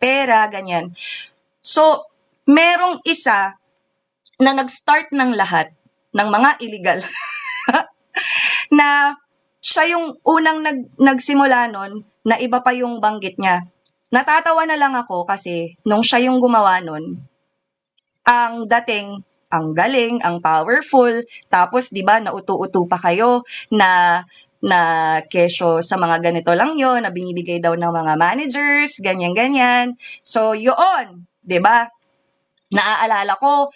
pera, ganyan. So, merong isa na nag-start ng lahat ng mga illegal na siya yung unang nagsimula nun na iba pa yung banggit niya. Natatawa na lang ako kasi nung siya yung gumawa nun, ang dating, ang galing, ang powerful, tapos 'di ba nauto-uto pa kayo na kesyo sa mga ganito lang yon na binibigay daw ng mga managers, ganyan-ganyan. So, yun, 'di ba? Naaalala ko,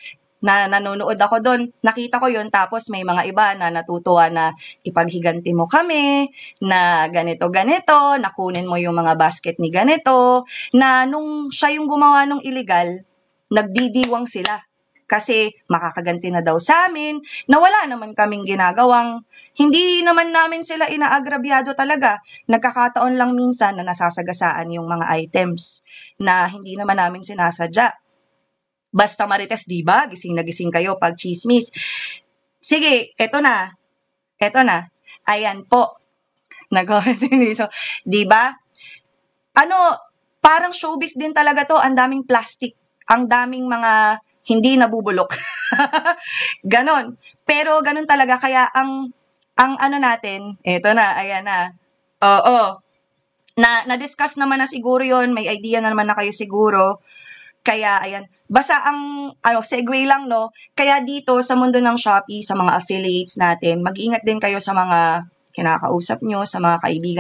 na nanonood ako doon, nakita ko yon tapos may mga iba na natutuwa na ipaghiganti mo kami, na ganito-ganito, nakunin mo yung mga basket ni ganito, na nung siya yung gumawa ng illegal, nagdidiwang sila. Kasi makakaganti na daw sa amin, na wala naman kaming ginagawang, hindi naman namin sila inaagrabyado talaga. Nagkakataon lang minsan na nasasagasaan yung mga items na hindi naman namin sinasadya. Basta Marites, di ba? Gising na gising kayo pag chismis. Sige, eto na. Ayan po. Nag-comment dito. Di ba? Parang showbiz din talaga to. Ang daming plastic. Ang daming mga hindi nabubulok. Ganon. Pero ganon talaga. Kaya ang natin, eto na, ayan na. Oo. Na-discuss naman na siguro yon, may idea na naman na kayo siguro. Kaya, ayan. Basta segue lang, no? Kaya dito, sa mundo ng Shopee, sa mga affiliates natin, mag-ingat din kayo sa mga kinakausap nyo, sa mga kaibigan